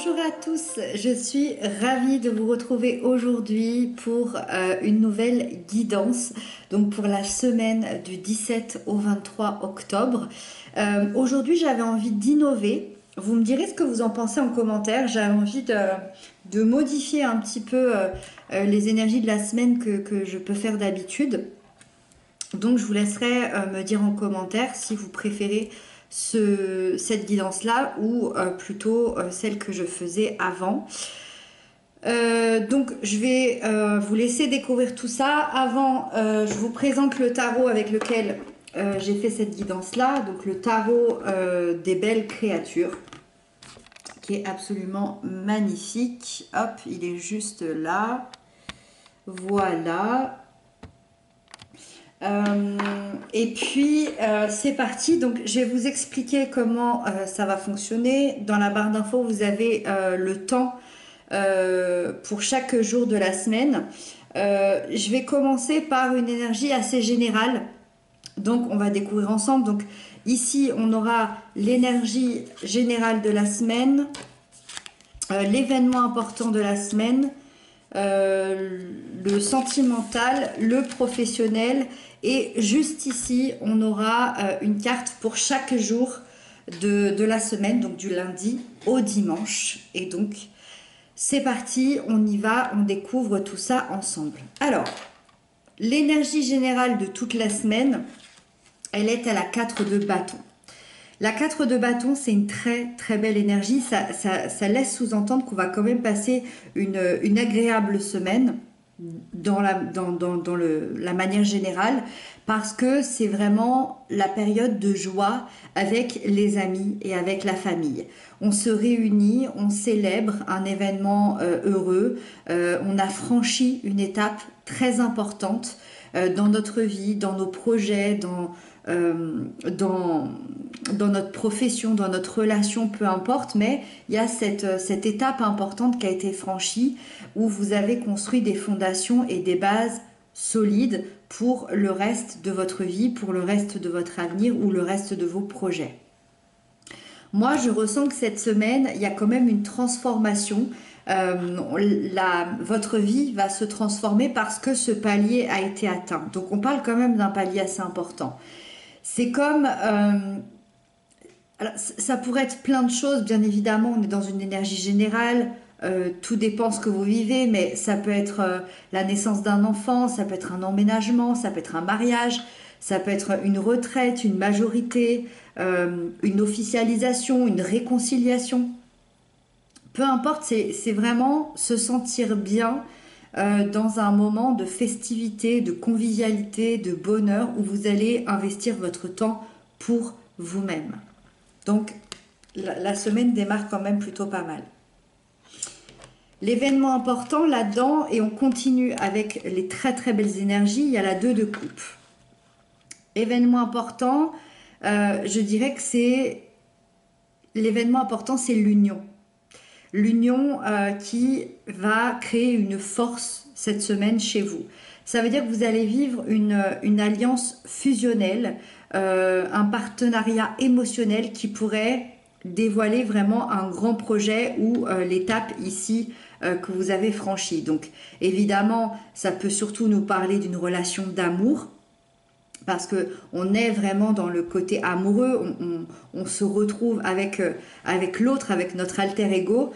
Bonjour à tous, je suis ravie de vous retrouver aujourd'hui pour une nouvelle guidance, donc pour la semaine du 17 au 23 octobre. Aujourd'hui j'avais envie d'innover, vous me direz ce que vous en pensez en commentaire, j'avais envie de modifier un petit peu les énergies de la semaine que je peux faire d'habitude. Donc je vous laisserai me dire en commentaire si vous préférez cette guidance-là ou plutôt celle que je faisais avant. Donc je vais vous laisser découvrir tout ça. Avant, je vous présente le tarot avec lequel j'ai fait cette guidance-là. Donc le tarot des belles créatures, qui est absolument magnifique. Hop, il est juste là. Voilà. Et puis c'est parti, donc je vais vous expliquer comment ça va fonctionner. Dans la barre d'infos vous avez le temps pour chaque jour de la semaine. Je vais commencer par une énergie assez générale, donc on va découvrir ensemble. Donc ici on aura l'énergie générale de la semaine, l'événement important de la semaine, le sentimental, le professionnel, et juste ici on aura une carte pour chaque jour de la semaine, donc du lundi au dimanche. Et donc c'est parti, on y va, on découvre tout ça ensemble. Alors, l'énergie générale de toute la semaine, elle est à la 4 de bâton. La 4 de bâton, c'est une très très belle énergie. Ça laisse sous-entendre qu'on va quand même passer une agréable semaine dans la manière générale, parce que c'est vraiment la période de joie avec les amis et avec la famille. On se réunit, on célèbre un événement heureux, on a franchi une étape très importante dans notre vie, dans nos projets, dans notre profession, dans notre relation, peu importe, mais il y a cette étape importante qui a été franchie, où vous avez construit des fondations et des bases solides pour le reste de votre vie, pour le reste de votre avenir ou le reste de vos projets. Moi, je ressens que cette semaine, il y a quand même une transformation. Votre vie va se transformer parce que ce palier a été atteint. Donc on parle quand même d'un palier assez important. C'est comme... alors, ça pourrait être plein de choses, bien évidemment, on est dans une énergie générale, tout dépend ce que vous vivez, mais ça peut être la naissance d'un enfant, ça peut être un emménagement, ça peut être un mariage, ça peut être une retraite, une majorité, une officialisation, une réconciliation. Peu importe, c'est vraiment se sentir bien dans un moment de festivité, de convivialité, de bonheur, où vous allez investir votre temps pour vous-même. Donc, la semaine démarre quand même plutôt pas mal. L'événement important là-dedans, et on continue avec les très très belles énergies, il y a la 2 de coupe. Événement important, je dirais que c'est... L'événement important, c'est l'union. L'union qui va créer une force cette semaine chez vous. Ça veut dire que vous allez vivre une alliance fusionnelle, un partenariat émotionnel qui pourrait dévoiler vraiment un grand projet ou l'étape ici que vous avez franchie. Donc évidemment, ça peut surtout nous parler d'une relation d'amour, parce que on est vraiment dans le côté amoureux, on se retrouve avec l'autre, avec notre alter ego,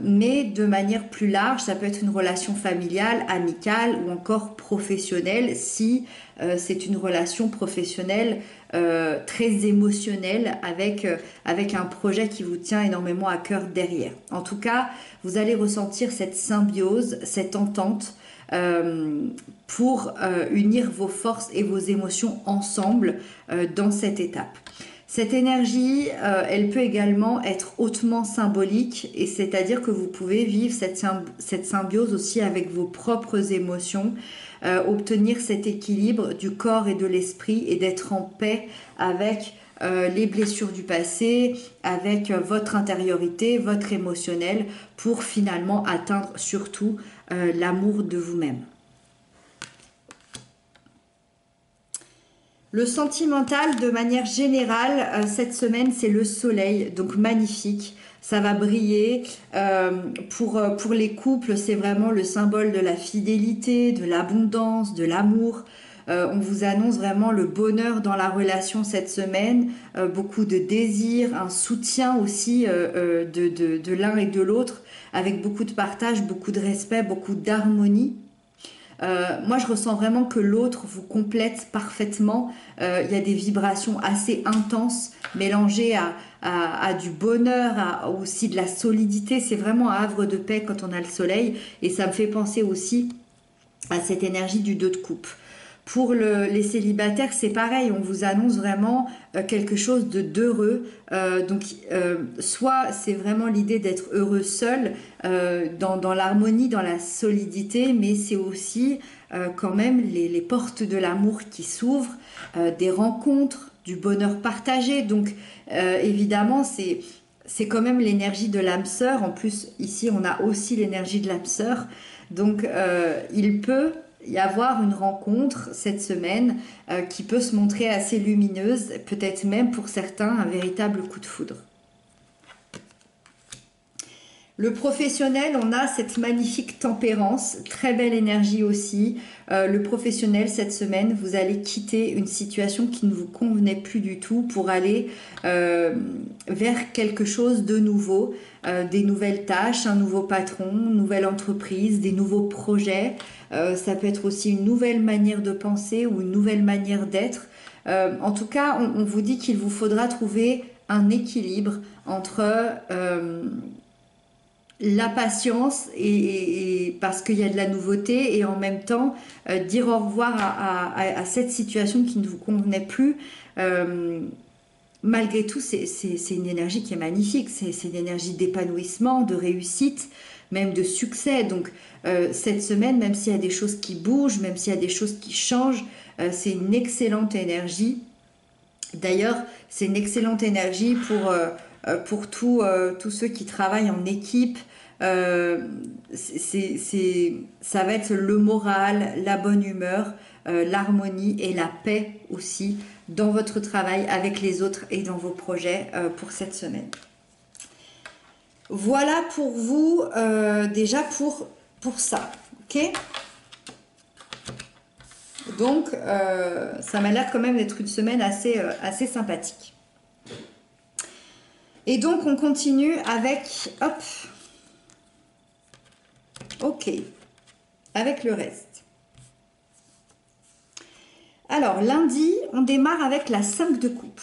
mais de manière plus large, ça peut être une relation familiale, amicale ou encore professionnelle, si c'est une relation professionnelle très émotionnelle, avec un projet qui vous tient énormément à cœur derrière. En tout cas, vous allez ressentir cette symbiose, cette entente, pour unir vos forces et vos émotions ensemble dans cette étape. Cette énergie, elle peut également être hautement symbolique, et c'est-à-dire que vous pouvez vivre cette symbiose aussi avec vos propres émotions, obtenir cet équilibre du corps et de l'esprit, et d'être en paix avec les blessures du passé, avec votre intériorité, votre émotionnel, pour finalement atteindre surtout l'amour de vous-même. Le sentimental, de manière générale, cette semaine, c'est le soleil, donc magnifique. ça va briller. Pour les couples, c'est vraiment le symbole de la fidélité, de l'abondance, de l'amour. On vous annonce vraiment le bonheur dans la relation cette semaine, beaucoup de désir, un soutien aussi de l'un et de l'autre, avec beaucoup de partage, beaucoup de respect, beaucoup d'harmonie. Moi, je ressens vraiment que l'autre vous complète parfaitement. Il y a des vibrations assez intenses mélangées à du bonheur, à aussi de la solidité. C'est vraiment un havre de paix quand on a le soleil. Et ça me fait penser aussi à cette énergie du 2 de coupe. Pour les célibataires, c'est pareil, on vous annonce vraiment quelque chose d'heureux. Soit c'est vraiment l'idée d'être heureux seul, dans l'harmonie, dans la solidité, mais c'est aussi quand même les portes de l'amour qui s'ouvrent, des rencontres, du bonheur partagé. Donc évidemment, c'est quand même l'énergie de l'âme sœur. En plus, ici, on a aussi l'énergie de l'âme sœur. Donc, il peut y avoir une rencontre cette semaine qui peut se montrer assez lumineuse, peut-être même pour certains un véritable coup de foudre. Le professionnel, on a cette magnifique tempérance, très belle énergie aussi. Le professionnel, cette semaine, vous allez quitter une situation qui ne vous convenait plus du tout pour aller vers quelque chose de nouveau, des nouvelles tâches, un nouveau patron, une nouvelle entreprise, des nouveaux projets. Ça peut être aussi une nouvelle manière de penser ou une nouvelle manière d'être. En tout cas, on vous dit qu'il vous faudra trouver un équilibre entre la patience et parce qu'il y a de la nouveauté et en même temps dire au revoir à cette situation qui ne vous convenait plus. Malgré tout, c'est une énergie qui est magnifique, c'est une énergie d'épanouissement, de réussite, même de succès. Donc cette semaine, même s'il y a des choses qui bougent, même s'il y a des choses qui changent, c'est une excellente énergie. D'ailleurs, c'est une excellente énergie pour tous ceux qui travaillent en équipe. Ça va être le moral, la bonne humeur, l'harmonie et la paix aussi dans votre travail avec les autres et dans vos projets pour cette semaine. Voilà pour vous déjà pour ça, ok? Donc ça m'a l'air quand même d'être une semaine assez sympathique. Et donc on continue avec, hop, ok, avec le reste. Alors lundi, on démarre avec la 5 de coupe.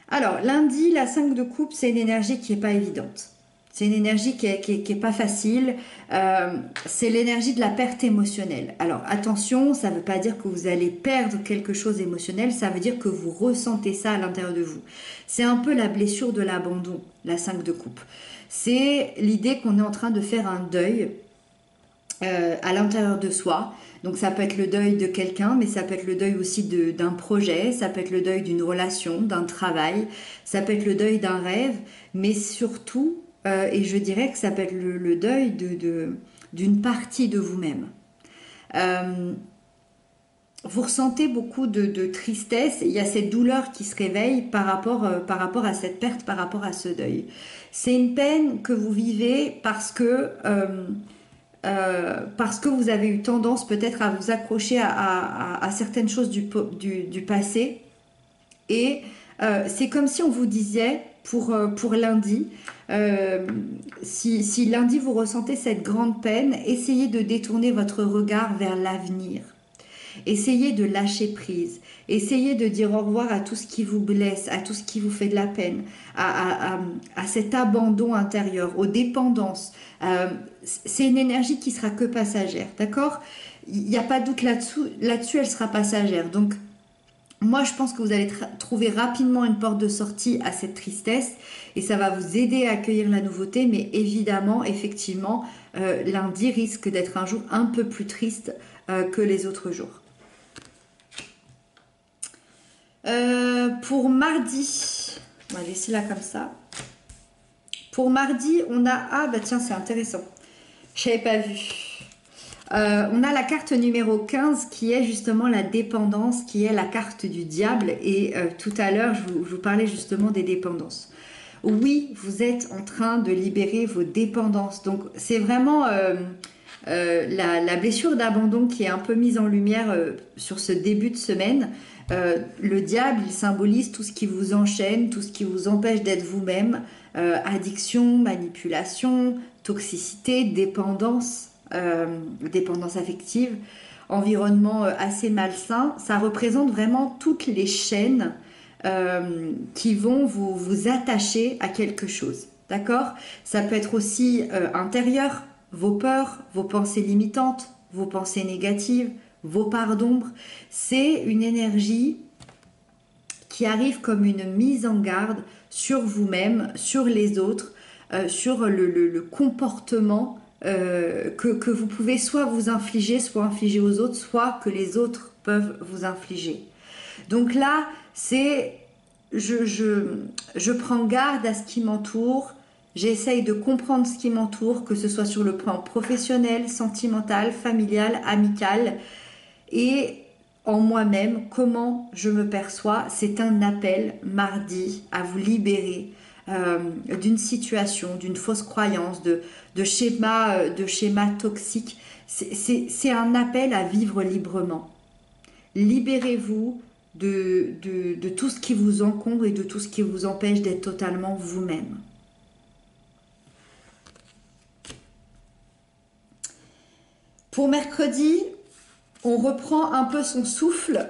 Alors lundi, la 5 de coupe, c'est une énergie qui n'est pas évidente. C'est une énergie qui est pas facile. C'est l'énergie de la perte émotionnelle. Alors attention, ça ne veut pas dire que vous allez perdre quelque chose émotionnel, ça veut dire que vous ressentez ça à l'intérieur de vous. C'est un peu la blessure de l'abandon, la 5 de coupe. C'est l'idée qu'on est en train de faire un deuil à l'intérieur de soi. Donc ça peut être le deuil de quelqu'un, mais ça peut être le deuil aussi d'un projet, ça peut être le deuil d'une relation, d'un travail, ça peut être le deuil d'un rêve, mais surtout, et je dirais que ça peut être le deuil d'une partie de vous-même. Vous ressentez beaucoup de tristesse, il y a cette douleur qui se réveille par rapport à cette perte, par rapport à ce deuil. C'est une peine que vous vivez parce que vous avez eu tendance peut-être à vous accrocher à certaines choses du passé. Et c'est comme si on vous disait pour lundi, si lundi vous ressentez cette grande peine, essayez de détourner votre regard vers l'avenir. Essayez de lâcher prise. Essayez de dire au revoir à tout ce qui vous blesse, à tout ce qui vous fait de la peine, à cet abandon intérieur, aux dépendances. C'est une énergie qui sera que passagère, d'accord? Il n'y a pas de doute là-dessus, elle sera passagère. Donc, moi, je pense que vous allez trouver rapidement une porte de sortie à cette tristesse et ça va vous aider à accueillir la nouveauté. Mais évidemment, effectivement, lundi risque d'être un jour un peu plus triste que les autres jours. Pour mardi, on va laisser là comme ça. Pour mardi, on a... Ah bah tiens, c'est intéressant. Je n'avais pas vu. On a la carte numéro 15 qui est justement la dépendance, qui est la carte du diable. Et tout à l'heure, je vous parlais justement des dépendances. Oui, vous êtes en train de libérer vos dépendances. Donc c'est vraiment la blessure d'abandon qui est un peu mise en lumière sur ce début de semaine. Le diable, il symbolise tout ce qui vous enchaîne, tout ce qui vous empêche d'être vous-même. Addiction, manipulation, toxicité, dépendance, dépendance affective, environnement assez malsain. Ça représente vraiment toutes les chaînes qui vont vous attacher à quelque chose. D'accord? Ça peut être aussi intérieur, vos peurs, vos pensées limitantes, vos pensées négatives, vos parts d'ombre. C'est une énergie qui arrive comme une mise en garde sur vous-même, sur les autres, sur le comportement que vous pouvez soit vous infliger, soit infliger aux autres, soit que les autres peuvent vous infliger. Donc là, c'est je prends garde à ce qui m'entoure, j'essaye de comprendre ce qui m'entoure, que ce soit sur le plan professionnel, sentimental, familial, amical, et en moi-même, comment je me perçois. C'est un appel mardi à vous libérer d'une situation, d'une fausse croyance, de schémas toxiques. C'est un appel à vivre librement. Libérez-vous de tout ce qui vous encombre et de tout ce qui vous empêche d'être totalement vous-même. Pour mercredi, on reprend un peu son souffle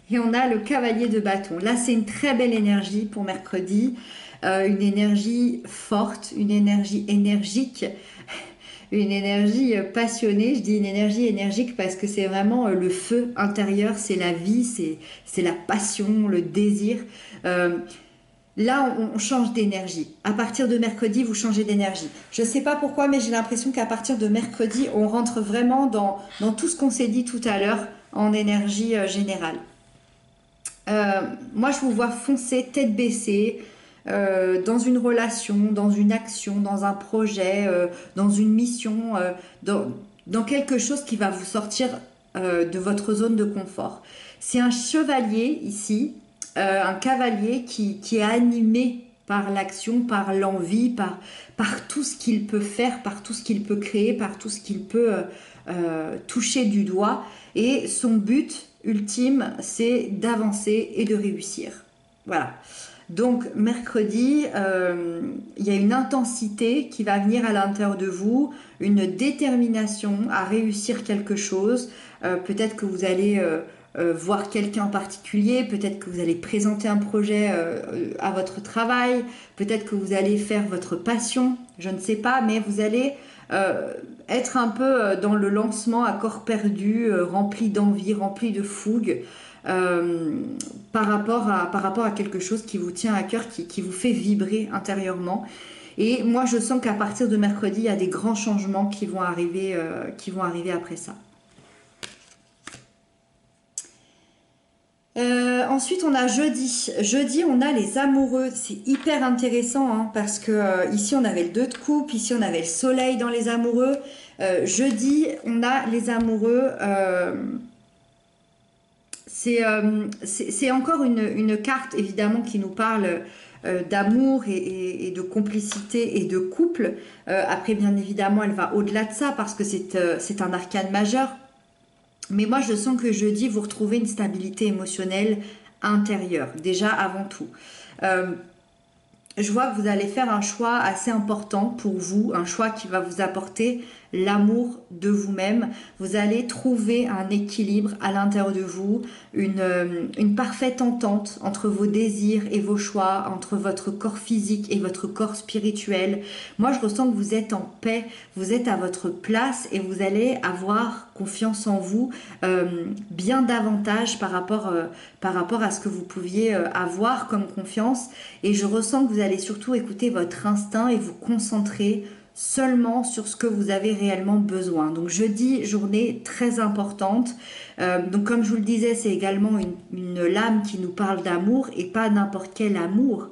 et on a le cavalier de bâton. Là, c'est une très belle énergie pour mercredi, une énergie forte, une énergie énergique, une énergie passionnée. Je dis une énergie énergique parce que c'est vraiment le feu intérieur, c'est la vie, c'est la passion, le désir. Là, on change d'énergie. À partir de mercredi, vous changez d'énergie. Je ne sais pas pourquoi, mais j'ai l'impression qu'à partir de mercredi, on rentre vraiment dans tout ce qu'on s'est dit tout à l'heure en énergie générale. Moi, je vous vois foncer tête baissée dans une relation, dans une action, dans un projet, dans une mission, dans quelque chose qui va vous sortir de votre zone de confort. C'est un chevalier ici, un cavalier qui est animé par l'action, par l'envie, par tout ce qu'il peut faire, par tout ce qu'il peut créer, par tout ce qu'il peut toucher du doigt. Et son but ultime, c'est d'avancer et de réussir. Voilà. Donc mercredi, il y a une intensité qui va venir à l'intérieur de vous, une détermination à réussir quelque chose. Peut-être que vous allez voir quelqu'un en particulier, peut-être que vous allez présenter un projet à votre travail, peut-être que vous allez faire votre passion, je ne sais pas, mais vous allez être un peu dans le lancement à corps perdu, rempli d'envie, rempli de fougue. Par rapport à quelque chose qui vous tient à cœur, qui vous fait vibrer intérieurement. Et moi, je sens qu'à partir de mercredi, il y a des grands changements qui vont arriver après ça. Ensuite, on a jeudi. Jeudi, on a les amoureux. C'est hyper intéressant hein, parce que ici, on avait le 2 de coupe, ici, on avait le soleil dans les amoureux. Jeudi, on a les amoureux. C'est encore une carte évidemment qui nous parle d'amour et de complicité et de couple. Après bien évidemment elle va au-delà de ça parce que c'est un arcane majeur. Mais moi je sens que jeudi vous retrouvez une stabilité émotionnelle intérieure déjà avant tout. Je vois que vous allez faire un choix assez important pour vous, un choix qui va vous apporter l'amour de vous-même. Vous allez trouver un équilibre à l'intérieur de vous, une parfaite entente entre vos désirs et vos choix, entre votre corps physique et votre corps spirituel. Moi, je ressens que vous êtes en paix, vous êtes à votre place et vous allez avoir confiance en vous bien davantage par rapport à ce que vous pouviez avoir comme confiance. Et je ressens que vous allez surtout écouter votre instinct et vous concentrer seulement sur ce que vous avez réellement besoin. Donc jeudi, journée très importante. Donc comme je vous le disais, c'est également une lame qui nous parle d'amour et pas n'importe quel amour.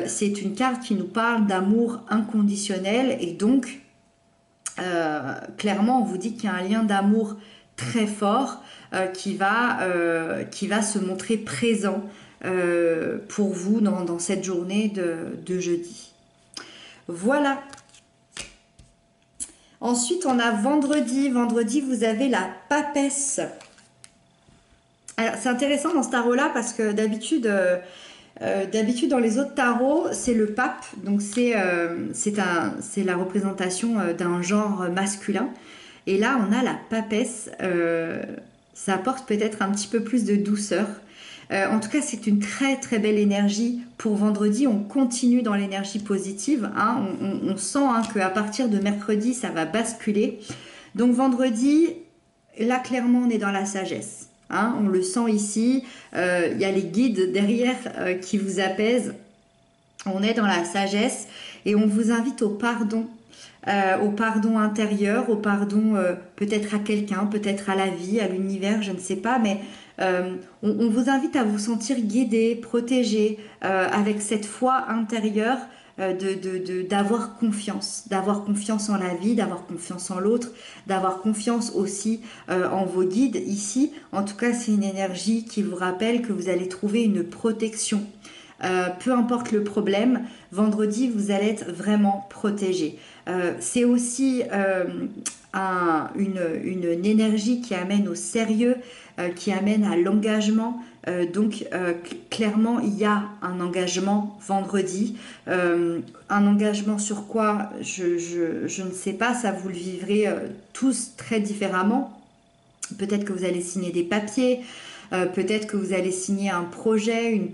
C'est une carte qui nous parle d'amour inconditionnel et donc clairement, on vous dit qu'il y a un lien d'amour très fort qui va se montrer présent pour vous dans cette journée de jeudi. Voilà. Ensuite, on a vendredi. Vendredi, vous avez la papesse. Alors, c'est intéressant dans ce tarot-là parce que d'habitude, dans les autres tarots, c'est le pape. Donc, c'est la représentation d'un genre masculin. Et là, on a la papesse. Ça apporte peut-être un petit peu plus de douceur. En tout cas, c'est une très très belle énergie pour vendredi. On continue dans l'énergie positive. Hein. On sent qu'à partir de mercredi, ça va basculer. Donc vendredi, là clairement, on est dans la sagesse. Hein. On le sent ici. Il y a les guides derrière qui vous apaisent. On est dans la sagesse et on vous invite au pardon intérieur, au pardon peut-être à quelqu'un, peut-être à la vie, à l'univers, je ne sais pas, mais on vous invite à vous sentir guidé, protégé, avec cette foi intérieure d'avoir confiance en la vie, d'avoir confiance en l'autre, d'avoir confiance aussi en vos guides ici. En tout cas, c'est une énergie qui vous rappelle que vous allez trouver une protection. Peu importe le problème, vendredi, vous allez être vraiment protégé. C'est aussi une énergie qui amène au sérieux, qui amène à l'engagement. Donc, clairement, il y a un engagement vendredi. Un engagement sur quoi, je ne sais pas, ça vous le vivrez tous très différemment. Peut-être que vous allez signer des papiers, peut-être que vous allez signer un projet,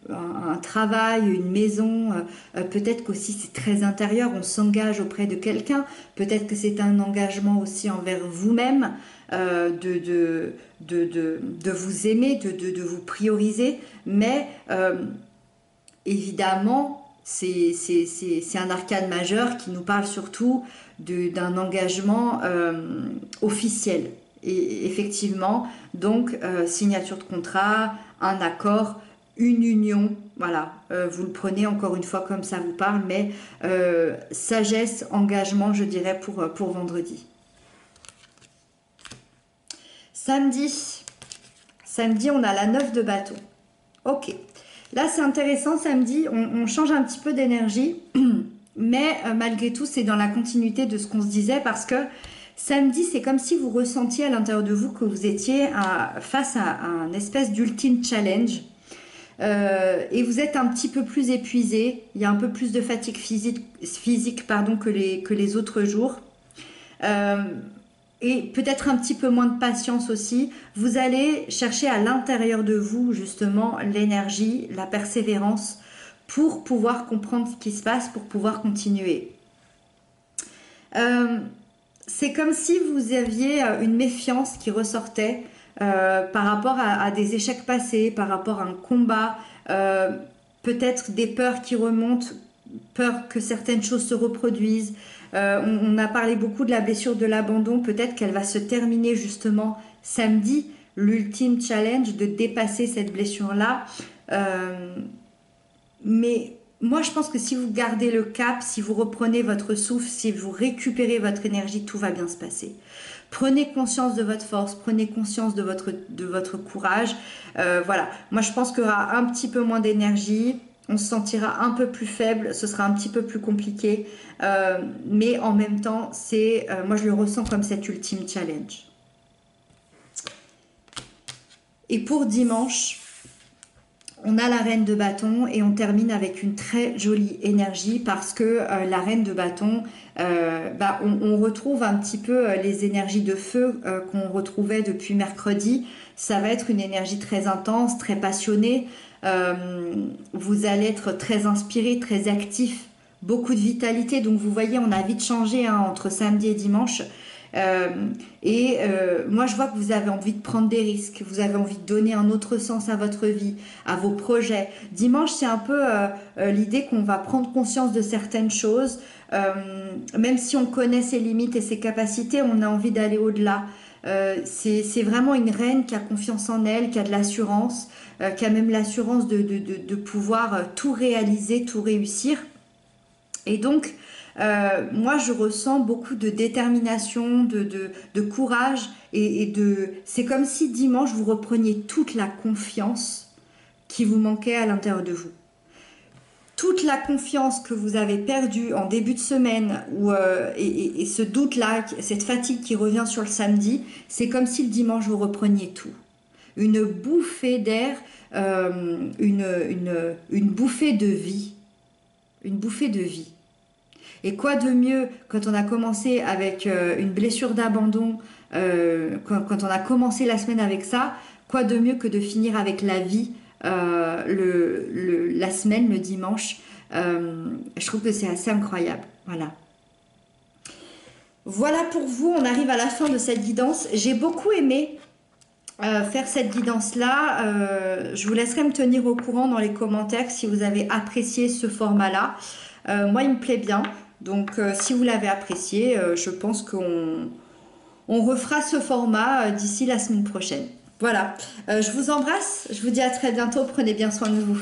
un travail, une maison, peut-être qu'aussi c'est très intérieur, on s'engage auprès de quelqu'un, peut-être que c'est un engagement aussi envers vous-même, de vous aimer, de vous prioriser, mais évidemment c'est un arcane majeur qui nous parle surtout d'un engagement officiel. Et effectivement, donc signature de contrat, un accord, une union, voilà, vous le prenez encore une fois comme ça vous parle, mais sagesse, engagement, je dirais pour vendredi. Samedi, on a la 9 de bâton. Ok, là c'est intéressant, samedi, on change un petit peu d'énergie, mais malgré tout, c'est dans la continuité de ce qu'on se disait parce que samedi, c'est comme si vous ressentiez à l'intérieur de vous que vous étiez face à un espèce d'ultime challenge. Et vous êtes un petit peu plus épuisé, il y a un peu plus de fatigue physique que les autres jours. Et peut-être un petit peu moins de patience aussi. Vous allez chercher à l'intérieur de vous justement l'énergie, la persévérance pour pouvoir comprendre ce qui se passe, pour pouvoir continuer. C'est comme si vous aviez une méfiance qui ressortait par rapport à des échecs passés, par rapport à un combat, peut-être des peurs qui remontent, peur que certaines choses se reproduisent. On a parlé beaucoup de la blessure de l'abandon, peut-être qu'elle va se terminer justement samedi, l'ultime challenge de dépasser cette blessure-là. Mais moi, je pense que si vous gardez le cap, si vous reprenez votre souffle, si vous récupérez votre énergie, tout va bien se passer. Prenez conscience de votre force, prenez conscience de votre courage. Voilà, moi je pense qu'il y aura un petit peu moins d'énergie, on se sentira un peu plus faible, ce sera un petit peu plus compliqué. Mais en même temps, moi je le ressens comme cet ultime challenge. Et pour dimanche, on a la reine de bâton et on termine avec une très jolie énergie parce que la reine de bâton, on retrouve un petit peu les énergies de feu qu'on retrouvait depuis mercredi. Ça va être une énergie très intense, très passionnée. Vous allez être très inspiré, très actif, beaucoup de vitalité. Donc vous voyez, on a vite changé entre samedi et dimanche. Moi je vois que vous avez envie de prendre des risques, vous avez envie de donner un autre sens à votre vie, à vos projets. Dimanche c'est un peu l'idée qu'on va prendre conscience de certaines choses, même si on connaît ses limites et ses capacités, on a envie d'aller au-delà. C'est vraiment une reine qui a confiance en elle, qui a de l'assurance, qui a même l'assurance de pouvoir tout réaliser, tout réussir. Et donc moi je ressens beaucoup de détermination, de courage c'est comme si dimanche vous repreniez toute la confiance qui vous manquait à l'intérieur de vous. Toute la confiance que vous avez perdue en début de semaine et ce doute-là, cette fatigue qui revient sur le samedi, c'est comme si le dimanche vous repreniez tout. Une bouffée d'air, une bouffée de vie. Une bouffée de vie. Et quoi de mieux quand on a commencé avec une blessure d'abandon, quand on a commencé la semaine avec ça, quoi de mieux que de finir avec la vie la semaine, le dimanche. Je trouve que c'est assez incroyable. Voilà. Voilà pour vous, on arrive à la fin de cette guidance. J'ai beaucoup aimé faire cette guidance-là. Je vous laisserai me tenir au courant dans les commentaires si vous avez apprécié ce format-là. Moi, il me plaît bien. Donc, si vous l'avez apprécié, je pense qu'on refera ce format d'ici la semaine prochaine. Voilà, je vous embrasse, je vous dis à très bientôt, prenez bien soin de vous.